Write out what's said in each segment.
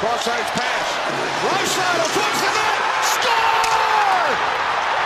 Cross-ice pass. Draisaitl towards the net. Score!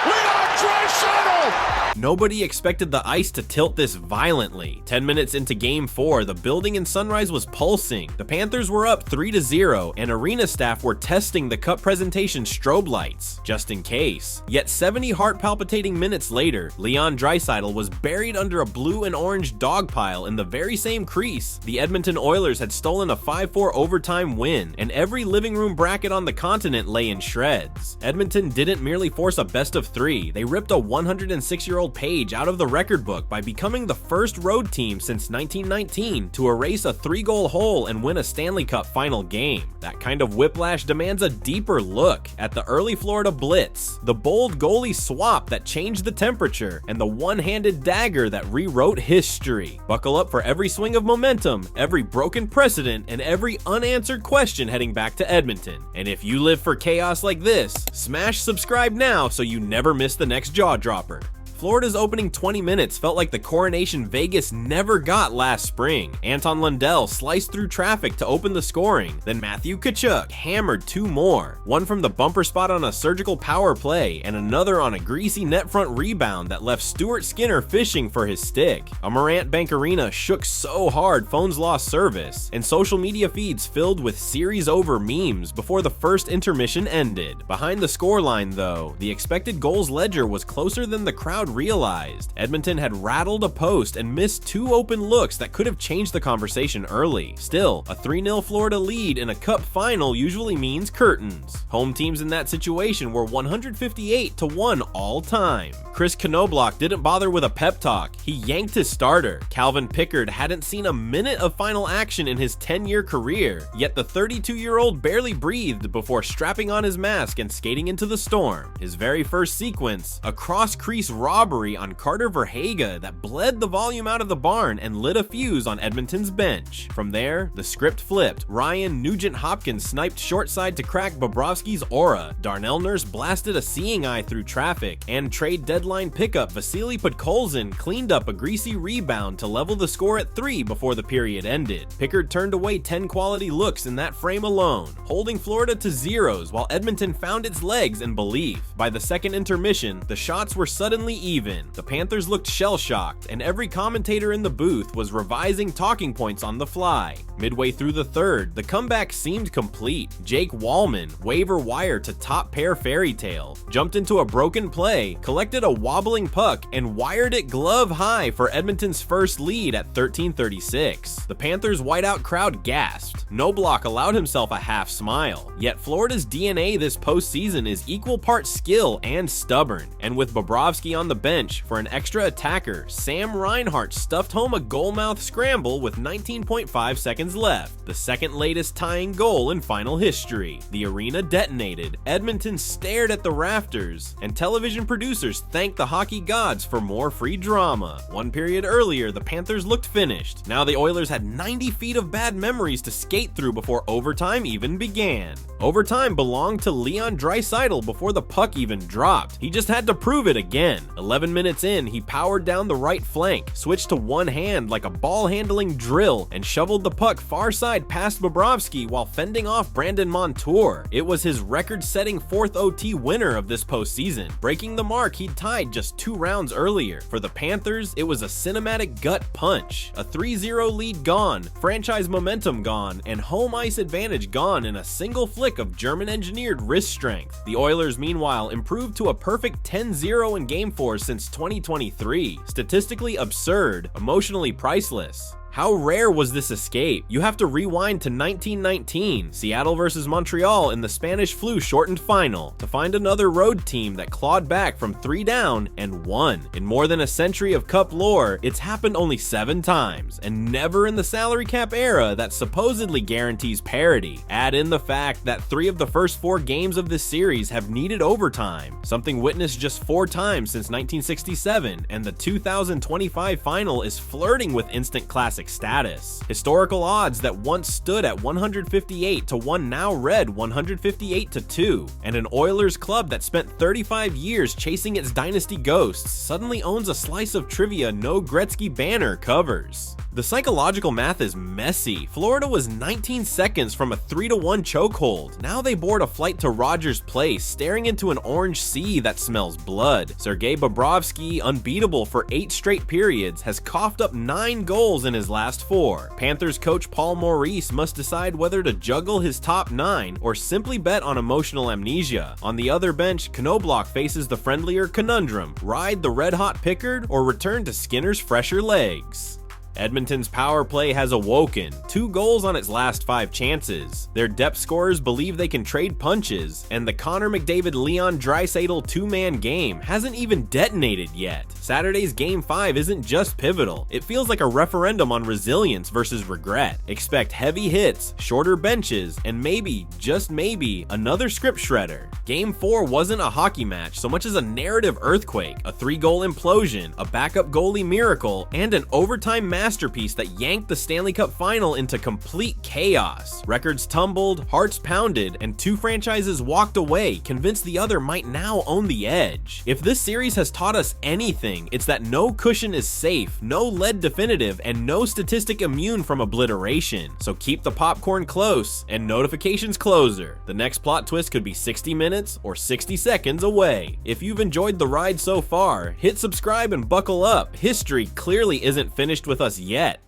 Leon Draisaitl! Nobody expected the ice to tilt this violently. 10 minutes into Game 4, the building in Sunrise was pulsing. The Panthers were up 3-0, and arena staff were testing the cup presentation strobe lights, just in case. Yet 70 heart-palpitating minutes later, Leon Draisaitl was buried under a blue and orange dog pile in the very same crease. The Edmonton Oilers had stolen a 5-4 overtime win, and every living room bracket on the continent lay in shreds. Edmonton didn't merely force a best of 3, they ripped a 106-year-old page out of the record book by becoming the first road team since 1919 to erase a 3-goal hole and win a Stanley Cup Final game. That kind of whiplash demands a deeper look at the early Florida blitz, the bold goalie swap that changed the temperature, and the one-handed dagger that rewrote history. Buckle up for every swing of momentum, every broken precedent, and every unanswered question heading back to Edmonton. And if you live for chaos like this, smash subscribe now so you never miss the next jaw dropper. Florida's opening 20 minutes felt like the coronation Vegas never got last spring. Anton Lundell sliced through traffic to open the scoring, then Matthew Tkachuk hammered 2 more, one from the bumper spot on a surgical power play, and another on a greasy net front rebound that left Stuart Skinner fishing for his stick. A Morant Bank Arena shook so hard phones lost service, and social media feeds filled with series-over memes before the first intermission ended. Behind the scoreline, though, the expected goals ledger was closer than the crowd realized. Edmonton had rattled a post and missed 2 open looks that could have changed the conversation early. Still, a 3-0 Florida lead in a cup final usually means curtains. Home teams in that situation were 158-1 all time. Chris Knoblauch didn't bother with a pep talk. He yanked his starter. Calvin Pickard hadn't seen a minute of final action in his 10-year career, yet the 32-year-old barely breathed before strapping on his mask and skating into the storm. His very first sequence, a cross-crease robbery on Carter Verhaeghe that bled the volume out of the barn and lit a fuse on Edmonton's bench. From there, the script flipped. Ryan Nugent-Hopkins sniped short side to crack Bobrovsky's aura. Darnell Nurse blasted a seeing eye through traffic, and trade deadline pickup Vasily Podkolzin cleaned up a greasy rebound to level the score at 3 before the period ended. Pickard turned away 10 quality looks in that frame alone, holding Florida to zeros while Edmonton found its legs and belief. By the second intermission, the shots were suddenly even. The Panthers looked shell-shocked, and every commentator in the booth was revising talking points on the fly. Midway through the third, the comeback seemed complete. Jake Wallman, waiver wire to top pair fairy tale, jumped into a broken play, collected a wobbling puck, and wired it glove high for Edmonton's first lead at 13:36. The Panthers' whiteout crowd gasped. Knoblauch allowed himself a half smile. Yet Florida's DNA this postseason is equal parts skill and stubborn, and with Bobrovsky on the bench for an extra attacker, Sam Reinhart stuffed home a goal-mouth scramble with 19.5 seconds left, the second latest tying goal in final history. The arena detonated, Edmonton stared at the rafters, and television producers thanked the hockey gods for more free drama. One period earlier, the Panthers looked finished. Now the Oilers had 90 feet of bad memories to skate through before overtime even began. Overtime belonged to Leon Draisaitl before the puck even dropped. He just had to prove it again. 11 minutes in, he powered down the right flank, switched to one hand like a ball-handling drill, and shoveled the puck far side past Bobrovsky while fending off Brandon Montour. It was his record-setting 4th OT winner of this postseason, breaking the mark he'd tied just 2 rounds earlier. For the Panthers, it was a cinematic gut punch. A 3-0 lead gone, franchise momentum gone, and home ice advantage gone in a single flick of German-engineered wrist strength. The Oilers, meanwhile, improved to a perfect 10-0 in Game 4 since 2023. Statistically absurd, emotionally priceless. How rare was this escape? You have to rewind to 1919, Seattle versus Montreal in the Spanish flu shortened final, to find another road team that clawed back from 3 down and won. In more than a century of Cup lore, it's happened only 7 times, and never in the salary cap era that supposedly guarantees parity. Add in the fact that 3 of the first 4 games of this series have needed overtime, something witnessed just 4 times since 1967, and the 2025 final is flirting with instant classic status. Historical odds that once stood at 158-1 now read 158-2, and an Oilers club that spent 35 years chasing its dynasty ghosts suddenly owns a slice of trivia no Gretzky banner covers. The psychological math is messy. Florida was 19 seconds from a 3-1 chokehold. Now they board a flight to Rogers Place, staring into an orange sea that smells blood. Sergei Bobrovsky, unbeatable for 8 straight periods, has coughed up 9 goals in his last 4. Panthers coach Paul Maurice must decide whether to juggle his top 9 or simply bet on emotional amnesia. On the other bench, Knoblauch faces the friendlier conundrum: ride the red-hot Pickard or return to Skinner's fresher legs. Edmonton's power play has awoken, 2 goals on its last 5 chances. Their depth scorers believe they can trade punches, and the Connor McDavid-Leon Draisaitl 2-man game hasn't even detonated yet. Saturday's Game 5 isn't just pivotal, it feels like a referendum on resilience versus regret. Expect heavy hits, shorter benches, and maybe, just maybe, another script shredder. Game 4 wasn't a hockey match so much as a narrative earthquake, a 3-goal implosion, a backup goalie miracle, and an overtime masterpiece that yanked the Stanley Cup Final into complete chaos. Records tumbled, hearts pounded, and 2 franchises walked away, convinced the other might now own the edge. If this series has taught us anything, it's that no cushion is safe, no lead definitive, and no statistic immune from obliteration. So keep the popcorn close and notifications closer. The next plot twist could be 60 minutes or 60 seconds away. If you've enjoyed the ride so far, hit subscribe and buckle up. History clearly isn't finished with us yet.